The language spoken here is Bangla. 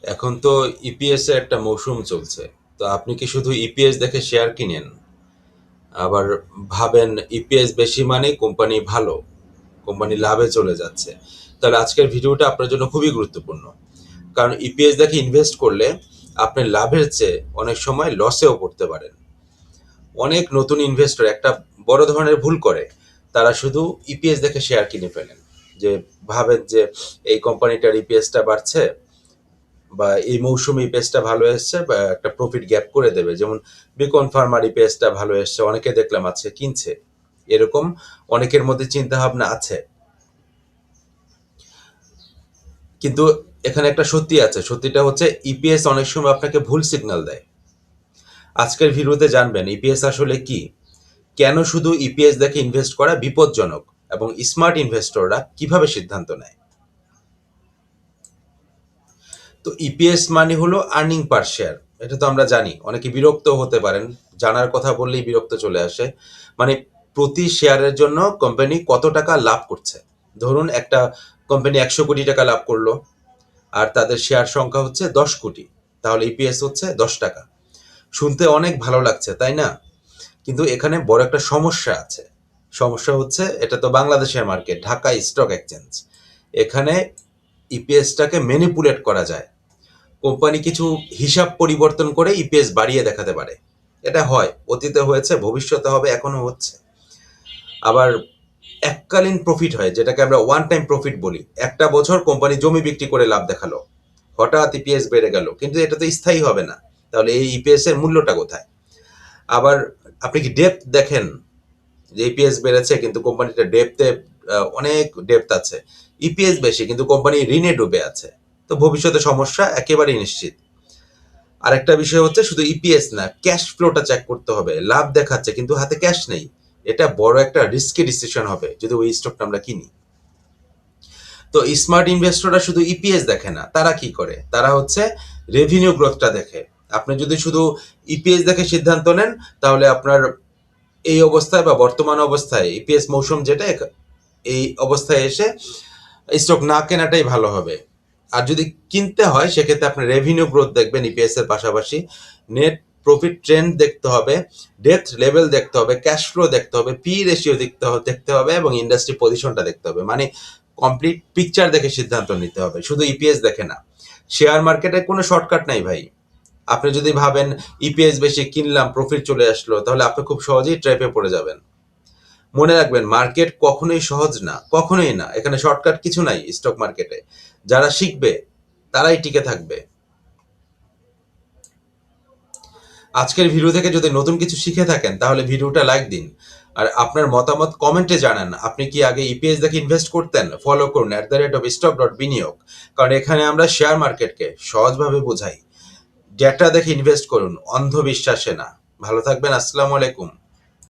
এখন তো ইপিএস এর একটা মৌসুম চলছে। তো আপনি কি শুধু ইপিএস দেখে শেয়ার কিনেন, আবার ভাবেন ইপিএস বেশি মানে কোম্পানি ভালো, কোম্পানি লাভে চলে যাচ্ছে? তাহলে আজকের ভিডিওটা আপনার জন্য খুবই গুরুত্বপূর্ণ। কারণ ইপিএস দেখে ইনভেস্ট করলে আপনি লাভের চেয়ে অনেক সময় লসেও পড়তে পারেন। অনেক নতুন ইনভেস্টর একটা বড় ধরনের ভুল করে, তারা শুধু ইপিএস দেখে শেয়ার কিনে ফেলেন। যে ভাবেন যে এই কোম্পানিটার ইপিএসটা বাড়ছে, বা এই মৌসুমে ইপিএসটা ভালো এসছে, বা একটা প্রফিট গ্যাপ করে দেবে। যেমন বিকন ফার্মার ইপিএসটা ভালো এসছে, অনেকে দেখলাম আজকে কিনছে। এরকম অনেকের মধ্যে চিন্তা ভাবনা আছে। কিন্তু এখানে একটা সত্যি আছে, সত্যিটা হচ্ছে ইপিএস অনেক সময় আপনাকে ভুল সিগন্যাল দেয়। আজকের ভিডিওতে জানবেন ইপিএস আসলে কি, কেন শুধু ইপিএস দেখে ইনভেস্ট করা বিপজ্জনক, এবং স্মার্ট ইনভেস্টররা কিভাবে সিদ্ধান্ত নেয়। তো ইপিএস মানে হলো আর্নিং পার শেয়ার। এটা তো আমরা জানি, অনেকে বিরক্ত হতে পারেন, জানার কথা বললেই বিরক্ত চলে আসে। মানে প্রতি শেয়ারের জন্য কোম্পানি কত টাকা লাভ করছে। ধরুন একটা কোম্পানি 100 কোটি টাকা লাভ করলো, আর তাদের শেয়ার সংখ্যা হচ্ছে 10 কোটি, তাহলে ইপিএস হচ্ছে 10 টাকা। শুনতে অনেক ভালো লাগছে, তাই না? কিন্তু এখানে বড় একটা সমস্যা আছে। সমস্যা হচ্ছে এটা তো বাংলাদেশের মার্কেট, ঢাকা স্টক এক্সচেঞ্জ। এখানে ইপিএসটাকে ম্যানিপুলেট করা যায়। কোম্পানি কিছু হিসাব পরিবর্তন করে ইপিএস বাড়িয়ে দেখাতে পারে। এটা হয়, অতীতে হয়েছে, ভবিষ্যতে হবে, এখনো হচ্ছে। আবার এককালীন প্রফিট হয়, যেটাকে আমরা ওয়ান টাইম প্রফিট বলি। একটা বছর কোম্পানি জমি বিক্রি করে লাভ দেখালো, হঠাৎ ইপিএস বেড়ে গেল, কিন্তু এটা তো স্থায়ী হবে না। তাহলে এই ইপিএস এর মূল্যটা কোথায়? আবার আপনি কি ডেপথ দেখেন, যে ইপিএস বেড়েছে কিন্তু কোম্পানিটা ডেপথে, অনেক ডেপথ আছে। ইপিএস বেশি কিন্তু কোম্পানি ঋণে ডুবে আছে। তো ভবিষ্যতে সমস্যা একেবারেই নিশ্চিত। আরেকটা বিষয় হচ্ছে শুধু ইপিএস না, ক্যাশ ফ্লোটা চেক করতে হবে। লাভ দেখাচ্ছে কিন্তু হাতে ক্যাশ নেই, এটা বড় একটা রিস্কি ডিসিশন হবে যদি ওই স্টকটা আমরা কিনি। তো স্মার্ট ইনভেস্টররা শুধু ইপিএস দেখে না, তারা কি করে, তারা হচ্ছে রেভিনিউ গ্রোথটা দেখে। আপনি যদি শুধু ইপিএস দেখে সিদ্ধান্ত নেন, তাহলে আপনার এই অবস্থায় বা বর্তমান অবস্থায় ইপিএস মৌসুম যেটা, এই অবস্থায় এসে স্টক না কেনাটাই ভালো হবে। আর যদি কিনতে হয় সেক্ষেত্রে আপনি রেভিনিউ গ্রোথ দেখবেন ইপিএস এর পাশাপাশি, নেট প্রফিট ট্রেন্ড দেখতে হবে, ডেথ লেভেল দেখতে হবে, ক্যাশ ফ্লো দেখতে হবে, পি রেশিও দেখতে হবে, এবং ইন্ডাস্ট্রি পজিশনটা দেখতে হবে। মানে কমপ্লিট পিকচার দেখে সিদ্ধান্ত নিতে হবে, শুধু ইপিএস দেখে না। শেয়ার মার্কেটে কোনো শর্টকাট নাই ভাই। আপনি যদি ভাবেন ইপিএস বেশি কিনলাম প্রফিট চলে আসলো, তাহলে আপনি খুব সহজেই ট্র্যাপে পড়ে যাবেন। মনে রাখবেন মার্কেট কখনোই সহজ না, কখনোই না। এখানে শর্টকাট কিছু নাই স্টক মার্কেটে। যারা শিখবে তারাই টিকে থাকবে। আজকের ভিডিও থেকে যদি নতুন কিছু শিখে থাকেন তাহলে ভিডিওটা লাইক দিন, আর আপনার মতামত কমেন্টে জানান। আপনি কি আগে ইপিএস দেখে ইনভেস্ট করতেন? ফলো করুন @stock.বিনিয়োগ। কারণ এখানে আমরা শেয়ার মার্কেটকে সহজভাবে বোঝাই। ডেটা দেখে ইনভেস্ট করুন, অন্ধবিশ্বাসে না। ভালো থাকবেন, আসসালামু আলাইকুম।